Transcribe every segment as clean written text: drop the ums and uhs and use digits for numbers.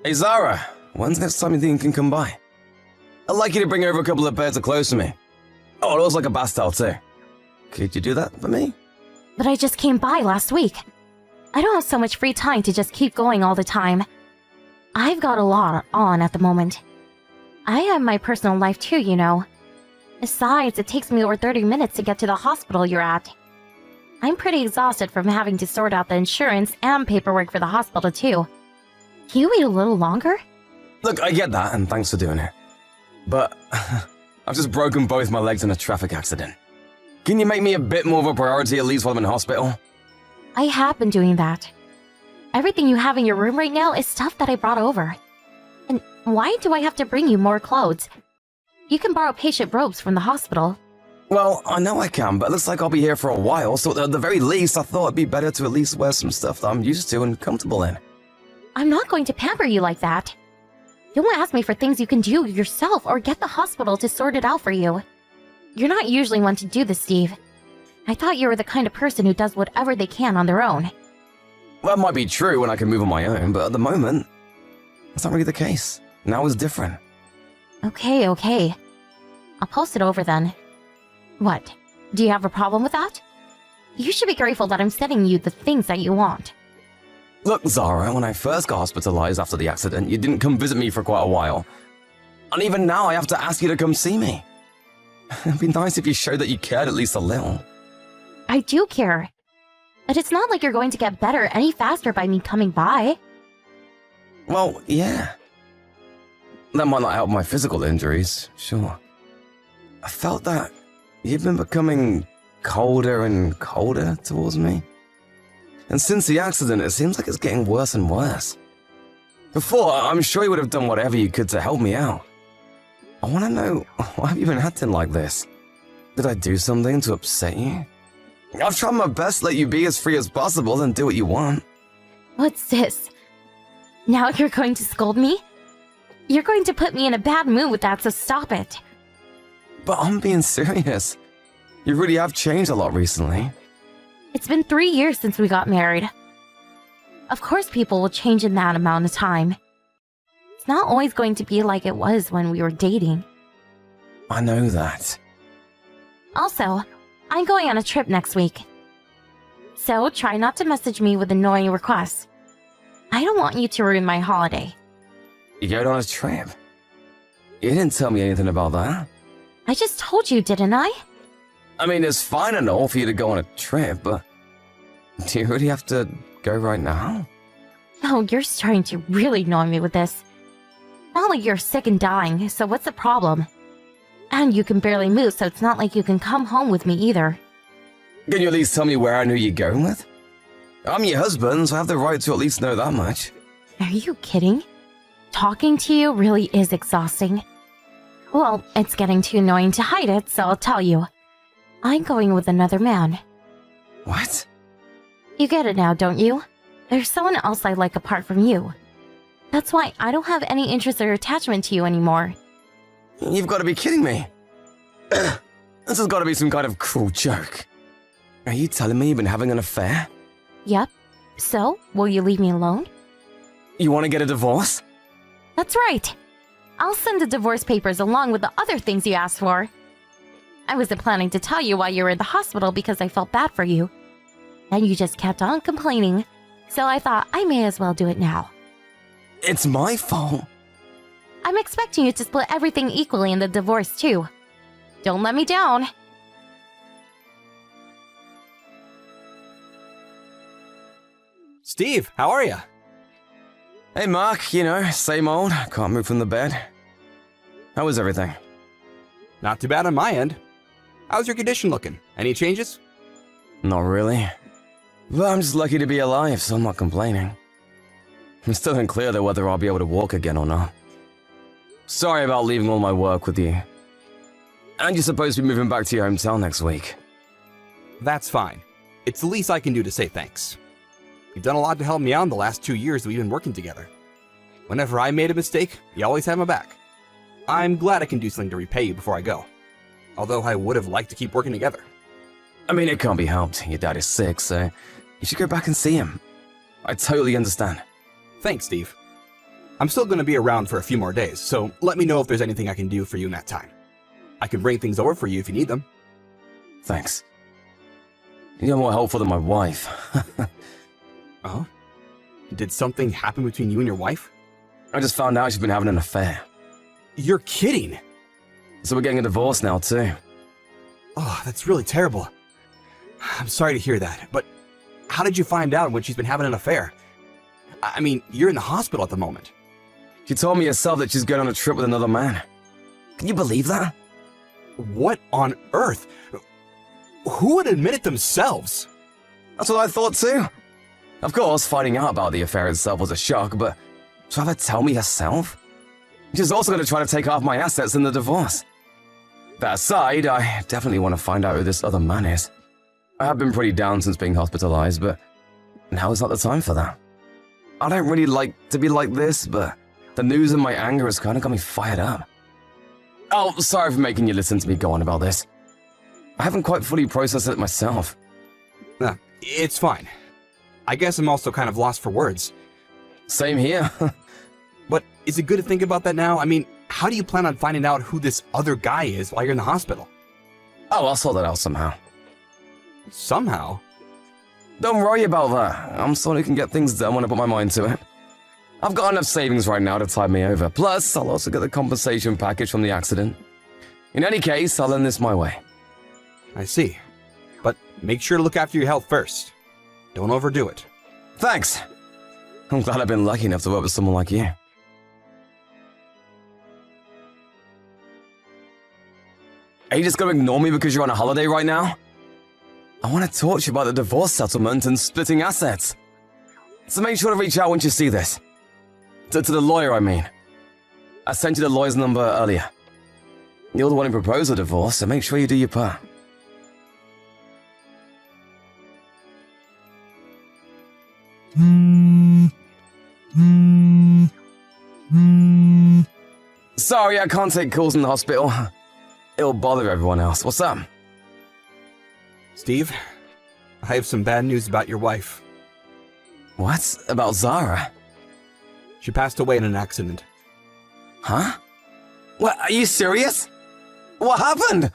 Hey Zara, when's the next time you think you can come by? I'd like you to bring over a couple of pairs of clothes for me. Oh, it looks like a bath towel too. Could you do that for me? But I just came by last week. I don't have so much free time to just keep going all the time. I've got a lot on at the moment. I have my personal life too, you know. Besides, it takes me over 30 minutes to get to the hospital you're at. I'm pretty exhausted from having to sort out the insurance and paperwork for the hospital too. Can you wait a little longer? Look, I get that, and thanks for doing it. But I've just broken both my legs in a traffic accident. Can you make me a bit more of a priority at least while I'm in hospital? I have been doing that. Everything you have in your room right now is stuff that I brought over. And why do I have to bring you more clothes? You can borrow patient robes from the hospital. Well, I know I can, but it looks like I'll be here for a while, so at the very least, I thought it'd be better to at least wear some stuff that I'm used to and comfortable in. I'm not going to pamper you like that. Don't ask me for things you can do yourself or get the hospital to sort it out for you. You're not usually one to do this, Steve. I thought you were the kind of person who does whatever they can on their own. Well, that might be true when I can move on my own, but at the moment, that's not really the case. Now it's different. Okay. I'll post it over then. What? Do you have a problem with that? You should be grateful that I'm sending you the things that you want. Look, Zara, when I first got hospitalized after the accident, you didn't come visit me for quite a while. And even now, I have to ask you to come see me. It'd be nice if you showed that you cared at least a little. I do care. But it's not like you're going to get better any faster by me coming by. Well, yeah. That might not help my physical injuries, sure. I felt that you've been becoming colder and colder towards me. And since the accident, it seems like it's getting worse and worse. Before, I'm sure you would have done whatever you could to help me out. I want to know, why have you been acting like this? Did I do something to upset you? I've tried my best to let you be as free as possible and do what you want. What's this? Now you're going to scold me? You're going to put me in a bad mood with that, so stop it. But I'm being serious. You really have changed a lot recently. It's been 3 years since we got married. Of course people will change in that amount of time. It's not always going to be like it was when we were dating. I know that. Also, I'm going on a trip next week. So try not to message me with annoying requests. I don't want you to ruin my holiday. You going on a trip? You didn't tell me anything about that. I just told you, didn't I? I mean, it's fine and all for you to go on a trip, but do you really have to go right now? Oh, you're starting to really annoy me with this. Not like you're sick and dying, so what's the problem? And you can barely move, so it's not like you can come home with me either. Can you at least tell me where I knew you're going with? I'm your husband, so I have the right to at least know that much. Are you kidding? Talking to you really is exhausting. Well, it's getting too annoying to hide it, so I'll tell you. I'm going with another man. What? You get it now, don't you? There's someone else I like apart from you. That's why I don't have any interest or attachment to you anymore. You've got to be kidding me. This has got to be some kind of cruel joke. Are you telling me you've been having an affair? Yep. So, will you leave me alone? You want to get a divorce? That's right. I'll send the divorce papers along with the other things you asked for. I wasn't planning to tell you while you were in the hospital because I felt bad for you. Then you just kept on complaining, so I thought I may as well do it now. It's my fault. I'm expecting you to split everything equally in the divorce too. Don't let me down. Steve, how are you? Hey Mark, you know, same old, can't move from the bed. How was everything? Not too bad on my end. How's your condition looking? Any changes? Not really. But I'm just lucky to be alive, so I'm not complaining. It's still unclear though whether I'll be able to walk again or not. Sorry about leaving all my work with you. And you're supposed to be moving back to your hometown next week. That's fine. It's the least I can do to say thanks. You've done a lot to help me out in the last 2 years that we've been working together. Whenever I made a mistake, you always had my back. I'm glad I can do something to repay you before I go. Although I would have liked to keep working together. I mean, it can't be helped. Your dad is sick, so you should go back and see him. I totally understand. Thanks, Steve. I'm still going to be around for a few more days, so let me know if there's anything I can do for you in that time. I can bring things over for you if you need them. Thanks. You're more helpful than my wife. Oh? Did something happen between you and your wife? I just found out she's been having an affair. You're kidding! So we're getting a divorce now, too. Oh, that's really terrible. I'm sorry to hear that, but how did you find out when she's been having an affair? I mean, you're in the hospital at the moment. She told me herself that she's going on a trip with another man. Can you believe that? What on earth? Who would admit it themselves? That's what I thought, too. Of course, finding out about the affair itself was a shock, but to have her tell me herself? She's also going to try to take half my assets in the divorce. That aside, I definitely want to find out who this other man is. I have been pretty down since being hospitalized, but now is not the time for that. I don't really like to be like this, but the news and my anger has kind of got me fired up. Oh, sorry for making you listen to me go on about this. I haven't quite fully processed it myself. It's fine. I guess I'm also kind of lost for words. Same here. But is it good to think about that now? I mean, how do you plan on finding out who this other guy is while you're in the hospital? Oh, I'll sort that out somehow. Somehow? Don't worry about that. I'm someone who can get things done when I put my mind to it. I've got enough savings right now to tide me over. Plus, I'll also get the compensation package from the accident. In any case, I'll end this my way. I see. But make sure to look after your health first. Don't overdo it. Thanks. I'm glad I've been lucky enough to work with someone like you. Are you just going to ignore me because you're on a holiday right now? I want to talk to you about the divorce settlement and splitting assets. So make sure to reach out once you see this. To the lawyer, I mean. I sent you the lawyer's number earlier. You're the one who proposed the divorce, so make sure you do your part. Sorry, I can't take calls in the hospital. It'll bother everyone else. What's up? Steve, I have some bad news about your wife. What? About Zara? She passed away in an accident. Huh? What, are you serious? What happened?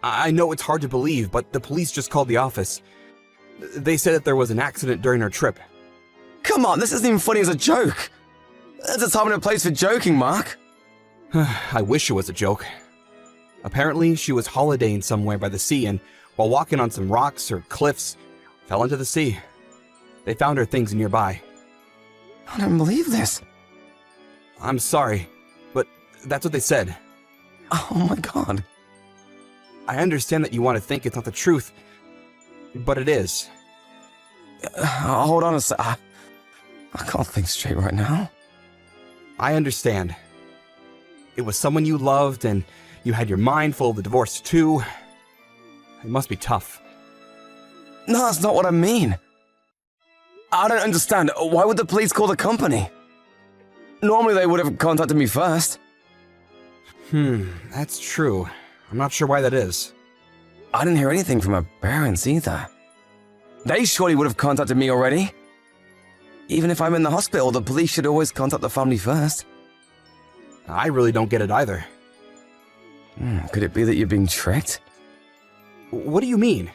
I know it's hard to believe, but the police just called the office. They said that there was an accident during her trip. Come on, this isn't even funny as a joke. There's a time and a place for joking, Mark. I wish it was a joke. Apparently, she was holidaying somewhere by the sea and, while walking on some rocks or cliffs, fell into the sea. They found her things nearby. I don't believe this. I'm sorry, but that's what they said. Oh my god. I understand that you want to think it's not the truth, but it is. Hold on a sec. I can't think straight right now. I understand. It was someone you loved, and you had your mind full of the divorce too. It must be tough. No, that's not what I mean. I don't understand. Why would the police call the company? Normally they would have contacted me first. That's true. I'm not sure why that is. I didn't hear anything from her parents either. They surely would have contacted me already. Even if I'm in the hospital, the police should always contact the family first. I really don't get it either. Could it be that you're being tricked? What do you mean?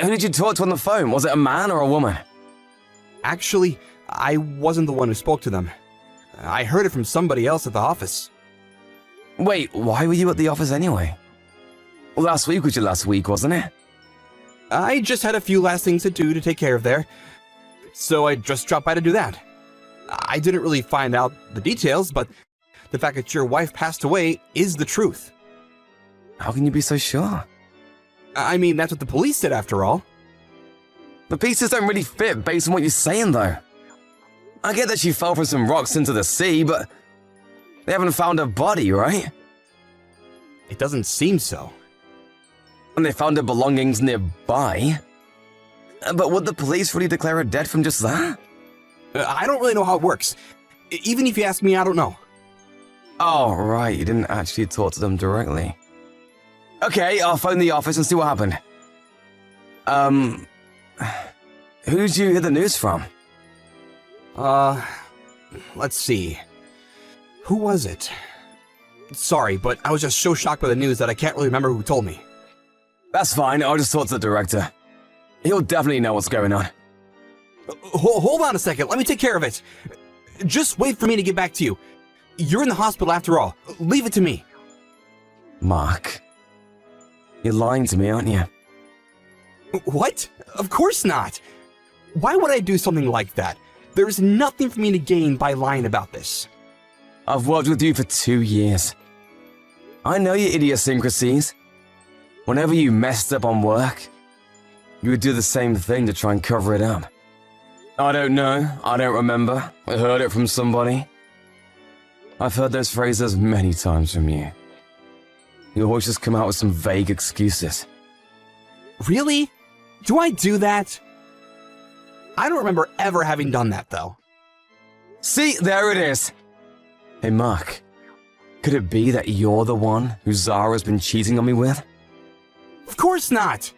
Who did you talk to on the phone? Was it a man or a woman? Actually, I wasn't the one who spoke to them. I heard it from somebody else at the office. Wait, why were you at the office anyway? Last week was your last week, wasn't it? I just had a few last things to do to take care of there, so I just dropped by to do that. I didn't really find out the details, but the fact that your wife passed away is the truth. How can you be so sure? I mean, that's what the police said after all. The pieces don't really fit based on what you're saying, though. I get that she fell from some rocks into the sea, but they haven't found her body, right? It doesn't seem so. And they found her belongings nearby. But would the police really declare her dead from just that? I don't really know how it works. Even if you ask me, I don't know. Oh, right, you didn't actually talk to them directly. Okay, I'll phone the office and see what happened. Who did you hear the news from? let's see. Who was it? Sorry, but I was just so shocked by the news that I can't really remember who told me. That's fine, I'll just talk to the director. He'll definitely know what's going on. Hold on a second, let me take care of it. Just wait for me to get back to you. You're in the hospital after all. Leave it to me. Mark, you're lying to me, aren't you? What? Of course not. Why would I do something like that? There's nothing for me to gain by lying about this. I've worked with you for 2 years. I know your idiosyncrasies. Whenever you messed up on work, you would do the same thing to try and cover it up. I don't know, I don't remember, I heard it from somebody. I've heard those phrases many times from you. You always just come out with some vague excuses. Really? Do I do that? I don't remember ever having done that, though. See, there it is. Hey, Mark, could it be that you're the one who Zara's been cheating on me with? Of course not.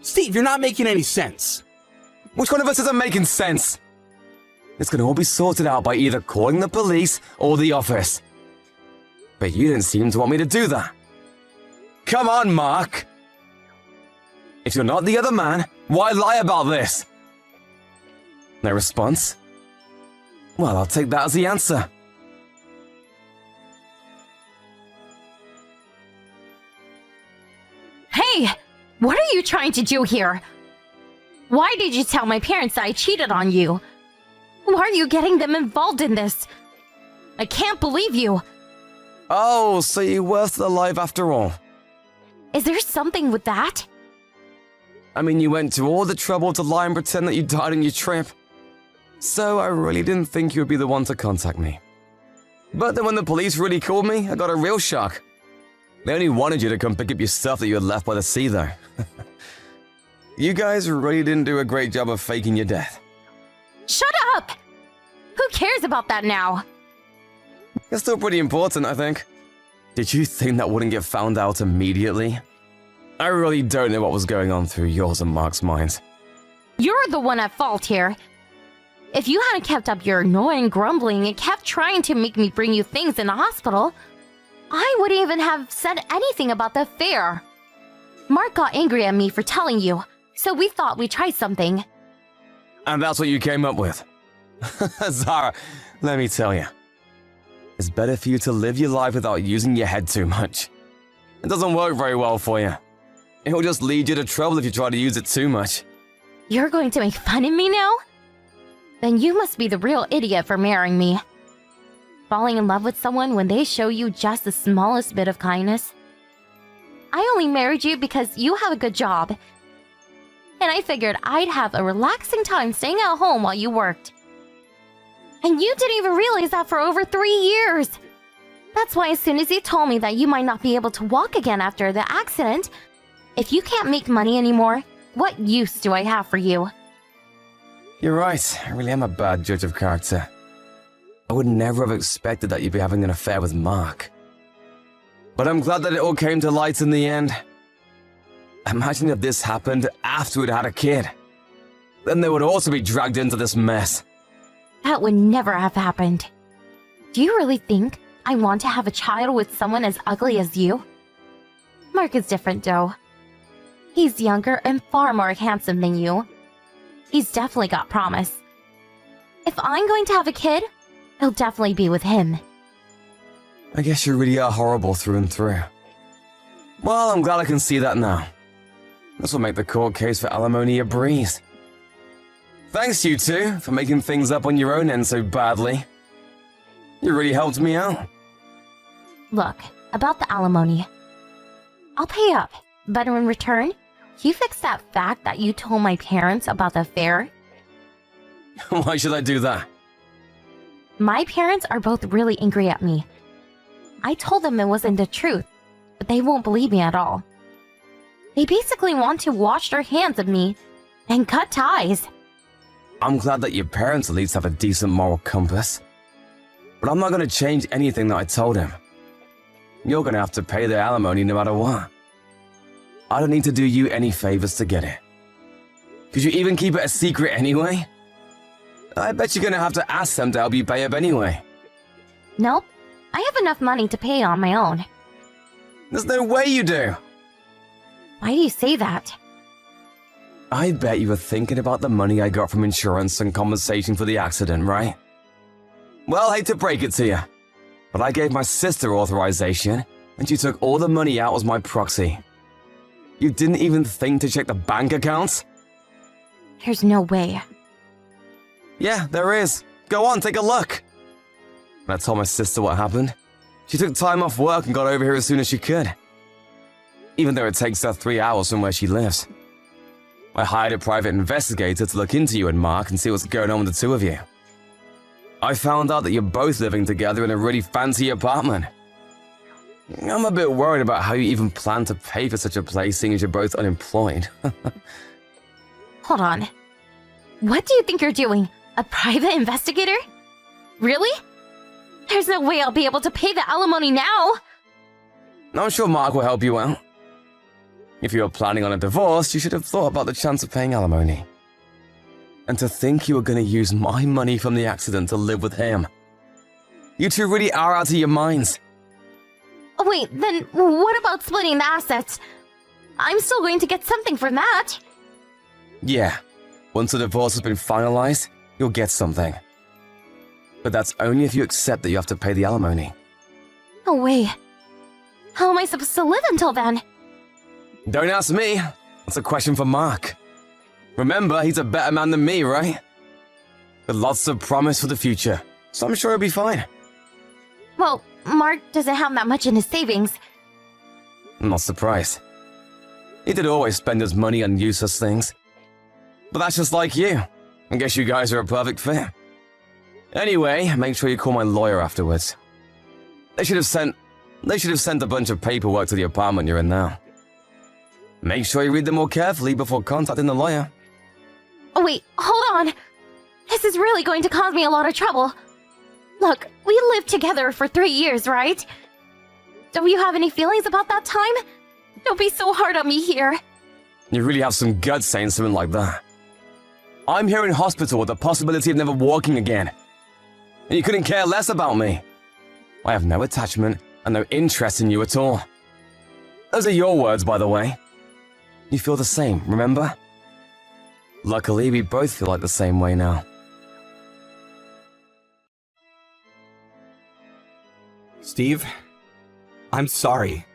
Steve, you're not making any sense. Which one of us isn't making sense? It's gonna all be sorted out by either calling the police or the office. But you didn't seem to want me to do that. Come on, Mark. If you're not the other man, why lie about this? No response? Well, I'll take that as the answer. Hey! What are you trying to do here? Why did you tell my parents I cheated on you? Why are you getting them involved in this? I can't believe you. Oh, so you were still alive after all. Is there something with that? I mean, you went to all the trouble to lie and pretend that you died on your trip. So I really didn't think you would be the one to contact me. But then when the police really called me, I got a real shock. They only wanted you to come pick up your stuff that you had left by the sea, though. You guys really didn't do a great job of faking your death. Shut up! Who cares about that now? It's still pretty important, I think. Did you think that wouldn't get found out immediately? I really don't know what was going on through yours and Mark's minds. You're the one at fault here. If you hadn't kept up your annoying grumbling and kept trying to make me bring you things in the hospital, I wouldn't even have said anything about the affair. Mark got angry at me for telling you, so we thought we'd try something. And that's what you came up with. Zara, let me tell you. It's better for you to live your life without using your head too much. It doesn't work very well for you. It'll just lead you to trouble if you try to use it too much. You're going to make fun of me now? Then you must be the real idiot for marrying me. Falling in love with someone when they show you just the smallest bit of kindness. I only married you because you have a good job. And I figured I'd have a relaxing time staying at home while you worked. And you didn't even realize that for over 3 years. That's why as soon as you told me that you might not be able to walk again after the accident, if you can't make money anymore, what use do I have for you? You're right, I really am a bad judge of character. I would never have expected that you'd be having an affair with Mark. But I'm glad that it all came to light in the end. Imagine if this happened after we'd had a kid. Then they would also be dragged into this mess. That would never have happened. Do you really think I want to have a child with someone as ugly as you? Mark is different, though. He's younger and far more handsome than you. He's definitely got promise. If I'm going to have a kid, it'll definitely be with him. I guess you really are horrible through and through. Well, I'm glad I can see that now. This will make the court case for alimony a breeze. Thanks, you two, for making things up on your own end so badly. You really helped me out. Look, about the alimony. I'll pay up, but in return, you fix that fact that you told my parents about the affair. Why should I do that? My parents are both really angry at me. I told them it wasn't the truth, but they won't believe me at all. They basically want to wash their hands of me and cut ties. I'm glad that your parents at least have a decent moral compass. But I'm not going to change anything that I told him. You're going to have to pay the alimony no matter what. I don't need to do you any favors to get it. Could you even keep it a secret anyway? I bet you're gonna have to ask them to help you pay up anyway. Nope. I have enough money to pay on my own. There's no way you do. Why do you say that? I bet you were thinking about the money I got from insurance and compensation for the accident, right? Well, hate to break it to you, but I gave my sister authorization, and she took all the money out as my proxy. You didn't even think to check the bank accounts? There's no way. Yeah, there is. Go on, take a look. When I told my sister what happened, she took time off work and got over here as soon as she could. Even though it takes her 3 hours from where she lives. I hired a private investigator to look into you and Mark and see what's going on with the two of you. I found out that you're both living together in a really fancy apartment. I'm a bit worried about how you even plan to pay for such a place, seeing as you're both unemployed. Hold on. What do you think you're doing? A private investigator? Really? There's no way I'll be able to pay the alimony now! I'm sure Mark will help you out. If you were planning on a divorce, you should have thought about the chance of paying alimony. And to think you were going to use my money from the accident to live with him. You two really are out of your minds. Oh, wait, then what about splitting the assets? I'm still going to get something from that. Yeah, once the divorce has been finalized, you'll get something. But that's only if you accept that you have to pay the alimony. No way. How am I supposed to live until then? Don't ask me. That's a question for Mark. Remember, he's a better man than me, right? With lots of promise for the future, so I'm sure he'll be fine. Well, Mark doesn't have that much in his savings. I'm not surprised. He did always spend his money on useless things. But that's just like you. I guess you guys are a perfect fit. Anyway, make sure you call my lawyer afterwards. They should have sent a bunch of paperwork to the apartment you're in now. Make sure you read them more carefully before contacting the lawyer. Oh, wait, hold on. This is really going to cause me a lot of trouble. Look, we lived together for 3 years, right? Don't you have any feelings about that time? Don't be so hard on me here. You really have some guts saying something like that. I'm here in hospital with the possibility of never walking again. And you couldn't care less about me. I have no attachment and no interest in you at all. Those are your words, by the way. You feel the same, remember? Luckily, we both feel like the same way now. Steve, I'm sorry.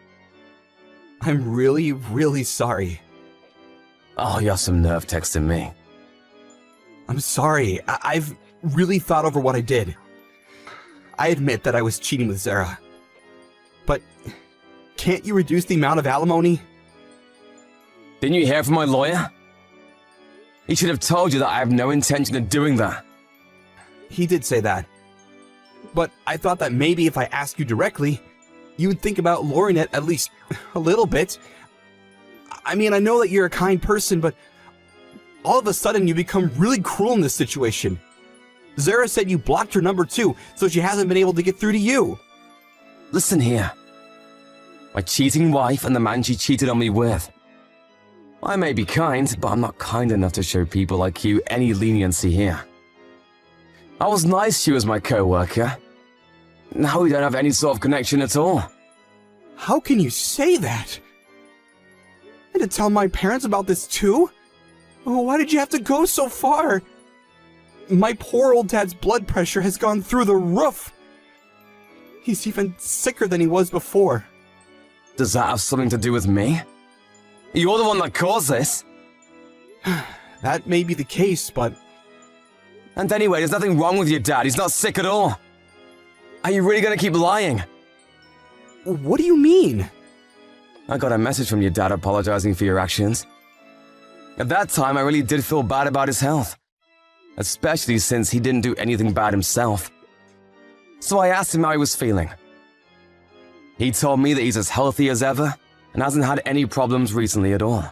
I'm really, really sorry. Oh, you have some nerve texting me. I'm sorry. I've really thought over what I did. I admit that I was cheating with Zara. But can't you reduce the amount of alimony? Didn't you hear from my lawyer? He should have told you that I have no intention of doing that. He did say that. But I thought that maybe if I asked you directly, you would think about lowering it at least a little bit. I mean, I know that you're a kind person, but all of a sudden you become really cruel in this situation. Zara said you blocked her number too, so she hasn't been able to get through to you. Listen here. My cheating wife and the man she cheated on me with. I may be kind, but I'm not kind enough to show people like you any leniency here. I was nice to you as my co-worker. Now we don't have any sort of connection at all. How can you say that? I had to tell my parents about this too? Oh, why did you have to go so far? My poor old dad's blood pressure has gone through the roof. He's even sicker than he was before. Does that have something to do with me? You're the one that caused this. That may be the case, but... And anyway, there's nothing wrong with your dad. He's not sick at all. Are you really going to keep lying? What do you mean? I got a message from your dad apologizing for your actions. At that time, I really did feel bad about his health. Especially since he didn't do anything bad himself. So I asked him how he was feeling. He told me that he's as healthy as ever and hasn't had any problems recently at all.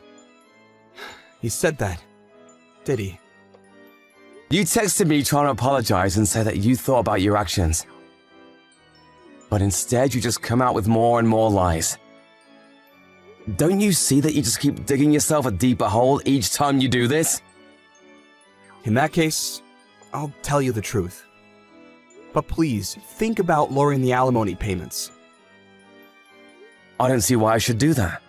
He said that, did he? You texted me trying to apologize and say that you thought about your actions. But instead, you just come out with more and more lies. Don't you see that you just keep digging yourself a deeper hole each time you do this? In that case, I'll tell you the truth. But please, think about lowering the alimony payments. I don't see why I should do that.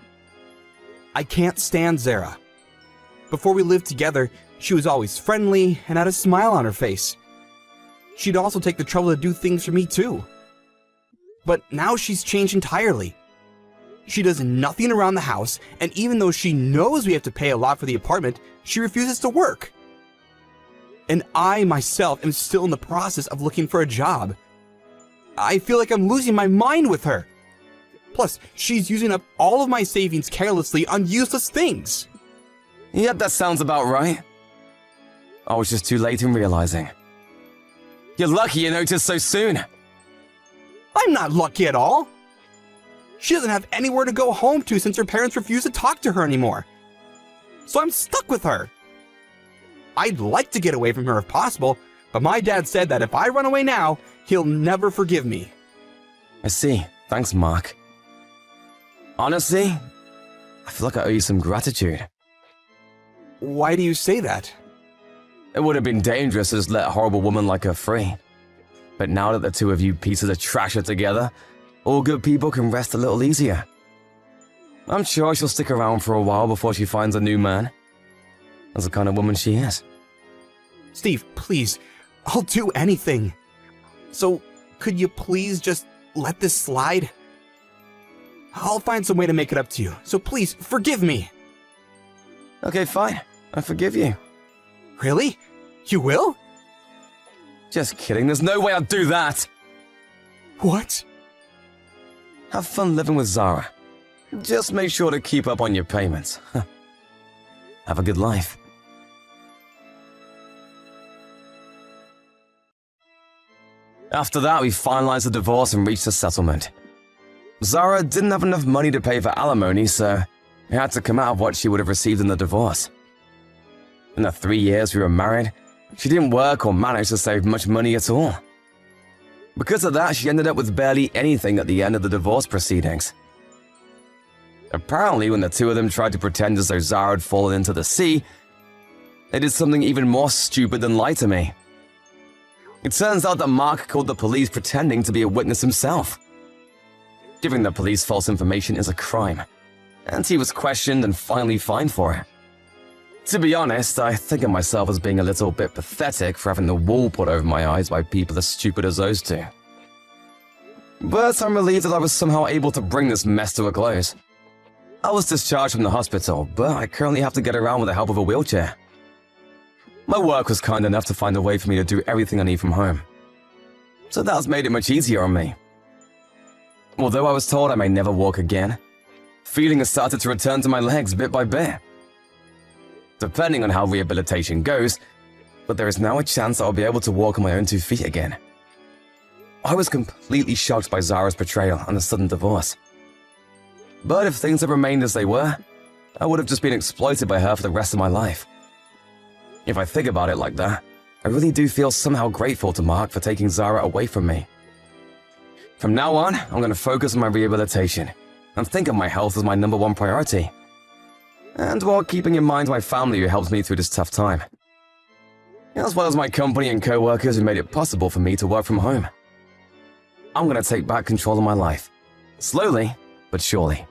I can't stand Zara. Before we lived together, she was always friendly and had a smile on her face. She'd also take the trouble to do things for me too. But now she's changed entirely. She does nothing around the house, and even though she knows we have to pay a lot for the apartment, she refuses to work. And I myself am still in the process of looking for a job. I feel like I'm losing my mind with her. Plus, she's using up all of my savings carelessly on useless things. Yep, that sounds about right. I was just too late in realizing. You're lucky you noticed so soon. I'm not lucky at all. She doesn't have anywhere to go home to since her parents refuse to talk to her anymore. So I'm stuck with her. I'd like to get away from her if possible, but my dad said that if I run away now, he'll never forgive me. I see. Thanks, Mark. Honestly, I feel like I owe you some gratitude. Why do you say that? It would have been dangerous to just let a horrible woman like her free. But now that the two of you pieces of trash are together, all good people can rest a little easier. I'm sure she'll stick around for a while before she finds a new man. That's the kind of woman she is. Steve, please, I'll do anything. So, could you please just let this slide? I'll find some way to make it up to you, so please, forgive me. Okay, fine. I forgive you. Really? You will? Just kidding, there's no way I'd do that! What? Have fun living with Zara. Just make sure to keep up on your payments. Have a good life. After that, we finalized the divorce and reached a settlement. Zara didn't have enough money to pay for alimony, so it had to come out of what she would have received in the divorce. In the 3 years we were married, she didn't work or manage to save much money at all. Because of that, she ended up with barely anything at the end of the divorce proceedings. Apparently, when the two of them tried to pretend as though Zara had fallen into the sea, they did something even more stupid than lie to me. It turns out that Mark called the police pretending to be a witness himself. Giving the police false information is a crime, and he was questioned and finally fined for it. To be honest, I think of myself as being a little bit pathetic for having the wool put over my eyes by people as stupid as those two. But I'm relieved that I was somehow able to bring this mess to a close. I was discharged from the hospital, but I currently have to get around with the help of a wheelchair. My work was kind enough to find a way for me to do everything I need from home. So that's made it much easier on me. Although I was told I may never walk again, feeling has started to return to my legs bit by bit. Depending on how rehabilitation goes, but there is now a chance I'll be able to walk on my own 2 feet again. I was completely shocked by Zara's betrayal and the sudden divorce. But if things had remained as they were, I would have just been exploited by her for the rest of my life. If I think about it like that, I really do feel somehow grateful to Mark for taking Zara away from me. From now on, I'm going to focus on my rehabilitation and think of my health as my #1 priority. And while keeping in mind my family who helped me through this tough time. As well as my company and co-workers who made it possible for me to work from home. I'm going to take back control of my life. Slowly, but surely.